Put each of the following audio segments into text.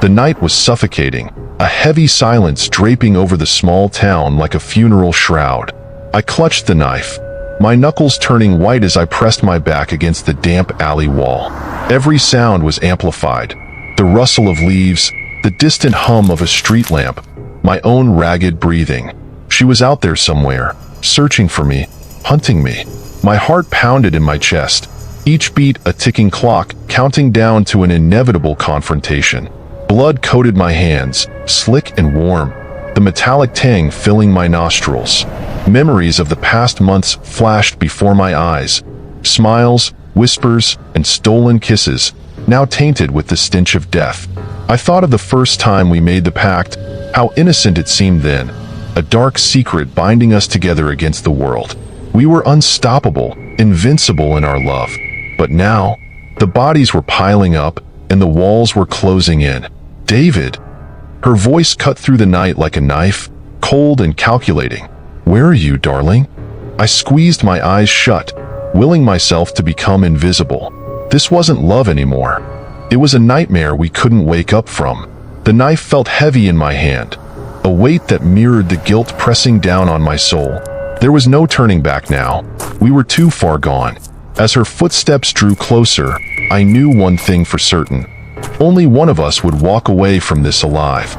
The night was suffocating, a heavy silence draping over the small town like a funeral shroud. I clutched the knife, my knuckles turning white as I pressed my back against the damp alley wall. Every sound was amplified. The rustle of leaves, the distant hum of a street lamp, my own ragged breathing. She was out there somewhere, searching for me, hunting me. My heart pounded in my chest, each beat a ticking clock counting down to an inevitable confrontation. Blood coated my hands, slick and warm, the metallic tang filling my nostrils. Memories of the past months flashed before my eyes. Smiles, whispers, and stolen kisses, now tainted with the stench of death. I thought of the first time we made the pact, how innocent it seemed then, a dark secret binding us together against the world. We were unstoppable, invincible in our love. But now, the bodies were piling up, and the walls were closing in. David! Her voice cut through the night like a knife, cold and calculating. Where are you, darling? I squeezed my eyes shut, willing myself to become invisible. This wasn't love anymore. It was a nightmare we couldn't wake up from. The knife felt heavy in my hand, a weight that mirrored the guilt pressing down on my soul. There was no turning back now. We were too far gone. As her footsteps drew closer, I knew one thing for certain. Only one of us would walk away from this alive.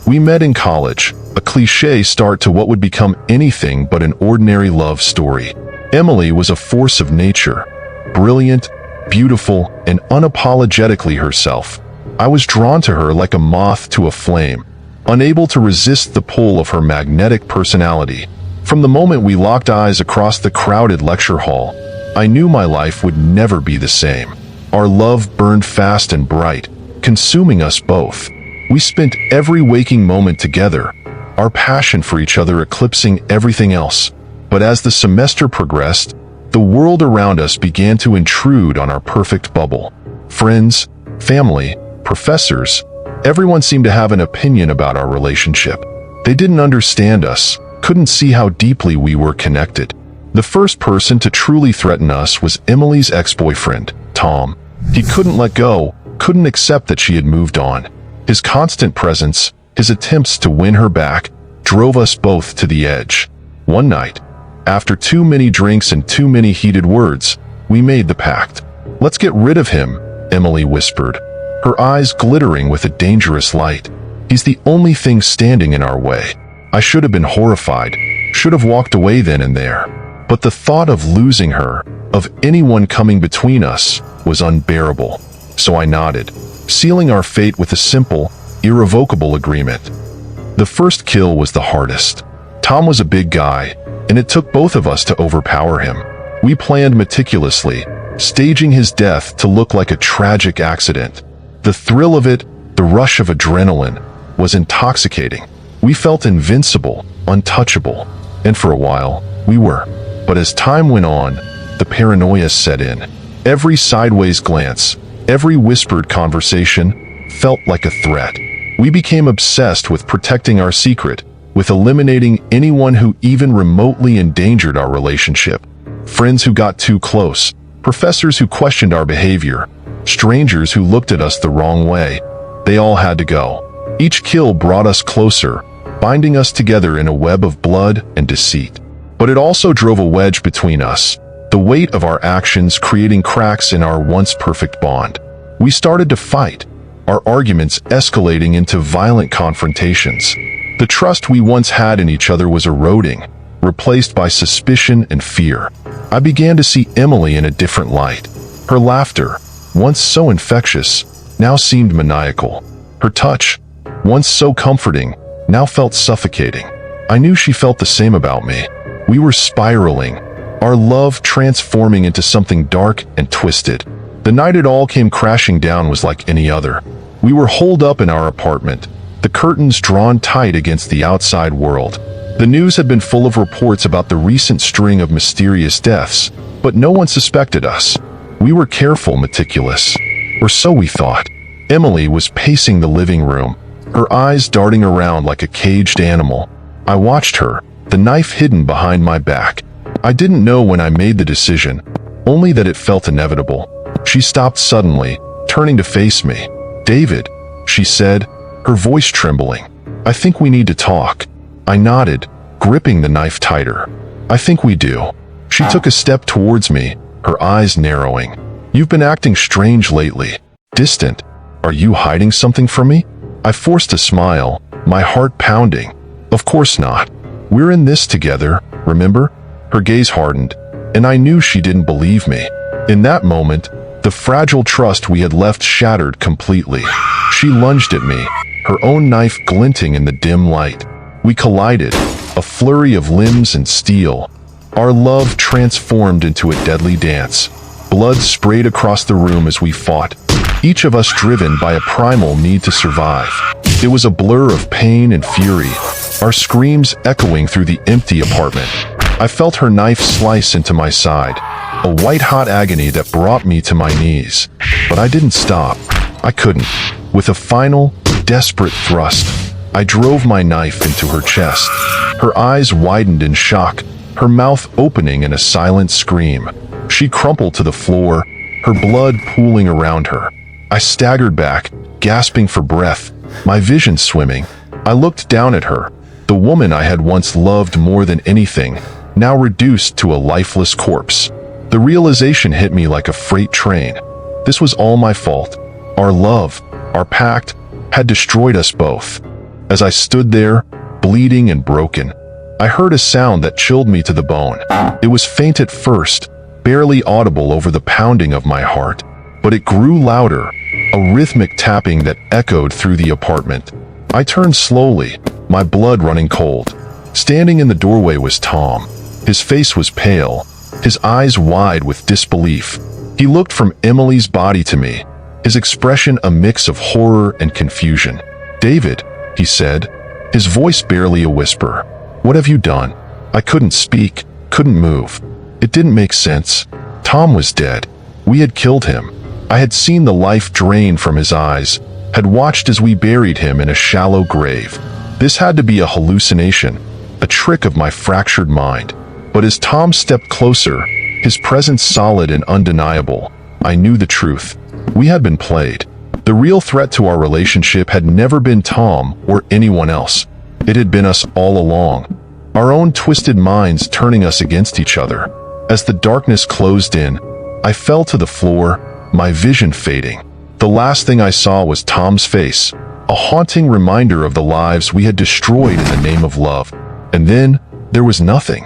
We met in college, a cliché start to what would become anything but an ordinary love story. Emily was a force of nature, brilliant, beautiful, and unapologetically herself. I was drawn to her like a moth to a flame, unable to resist the pull of her magnetic personality. From the moment we locked eyes across the crowded lecture hall, I knew my life would never be the same. Our love burned fast and bright, consuming us both. We spent every waking moment together, our passion for each other eclipsing everything else. But as the semester progressed, the world around us began to intrude on our perfect bubble. Friends, family, professors, everyone seemed to have an opinion about our relationship. They didn't understand us, couldn't see how deeply we were connected. The first person to truly threaten us was Emily's ex-boyfriend, Tom. He couldn't let go, couldn't accept that she had moved on. His constant presence, his attempts to win her back, drove us both to the edge. One night, after too many drinks and too many heated words, we made the pact. "Let's get rid of him," Emily whispered, her eyes glittering with a dangerous light. "He's the only thing standing in our way." I should have been horrified, should have walked away then and there. But the thought of losing her, of anyone coming between us, was unbearable. So I nodded, sealing our fate with a simple, irrevocable agreement. The first kill was the hardest. Tom was a big guy, and it took both of us to overpower him. We planned meticulously, staging his death to look like a tragic accident. The thrill of it, the rush of adrenaline, was intoxicating. We felt invincible, untouchable, and for a while, we were. But as time went on, the paranoia set in. Every sideways glance, every whispered conversation, felt like a threat. We became obsessed with protecting our secret, with eliminating anyone who even remotely endangered our relationship. Friends who got too close, professors who questioned our behavior, strangers who looked at us the wrong way. They all had to go. Each kill brought us closer, binding us together in a web of blood and deceit. But it also drove a wedge between us, the weight of our actions creating cracks in our once perfect bond. We started to fight, our arguments escalating into violent confrontations. The trust we once had in each other was eroding, replaced by suspicion and fear. I began to see Emily in a different light. Her laughter, once so infectious, now seemed maniacal. Her touch, once so comforting, now felt suffocating. I knew she felt the same about me. We were spiraling, our love transforming into something dark and twisted. The night it all came crashing down was like any other. We were holed up in our apartment, the curtains drawn tight against the outside world. The news had been full of reports about the recent string of mysterious deaths, but no one suspected us. We were careful, meticulous, or so we thought. Emily was pacing the living room, her eyes darting around like a caged animal. I watched her, the knife hidden behind my back. I didn't know when I made the decision, only that it felt inevitable. She stopped suddenly, turning to face me. "David," she said, her voice trembling. "I think we need to talk." I nodded, gripping the knife tighter. "I think we do." She took a step towards me, her eyes narrowing. "You've been acting strange lately. Distant. Are you hiding something from me?" I forced a smile, my heart pounding. "Of course not. We're in this together, remember?" Her gaze hardened, and I knew she didn't believe me. In that moment, the fragile trust we had left shattered completely. She lunged at me, her own knife glinting in the dim light. We collided, a flurry of limbs and steel. Our love transformed into a deadly dance. Blood sprayed across the room as we fought, each of us driven by a primal need to survive. It was a blur of pain and fury, our screams echoing through the empty apartment. I felt her knife slice into my side, a white-hot agony that brought me to my knees. But I didn't stop. I couldn't. With a final, desperate thrust, I drove my knife into her chest. Her eyes widened in shock, her mouth opening in a silent scream. She crumpled to the floor, her blood pooling around her. I staggered back, gasping for breath, my vision swimming. I looked down at her, the woman I had once loved more than anything, now reduced to a lifeless corpse. The realization hit me like a freight train. This was all my fault. Our love, our pact, had destroyed us both. As I stood there, bleeding and broken, I heard a sound that chilled me to the bone. It was faint at first, barely audible over the pounding of my heart, but it grew louder, a rhythmic tapping that echoed through the apartment. I turned slowly, my blood running cold. Standing in the doorway was Tom. His face was pale, his eyes wide with disbelief. He looked from Emily's body to me, his expression a mix of horror and confusion. "David," he said, his voice barely a whisper. "What have you done?" I couldn't speak, couldn't move. It didn't make sense. Tom was dead. We had killed him. I had seen the life drain from his eyes, had watched as we buried him in a shallow grave. This had to be a hallucination, a trick of my fractured mind. But as Tom stepped closer, his presence solid and undeniable, I knew the truth. We had been played. The real threat to our relationship had never been Tom or anyone else. It had been us all along, our own twisted minds turning us against each other. As the darkness closed in, I fell to the floor, my vision fading. The last thing I saw was Tom's face, a haunting reminder of the lives we had destroyed in the name of love. And then, there was nothing.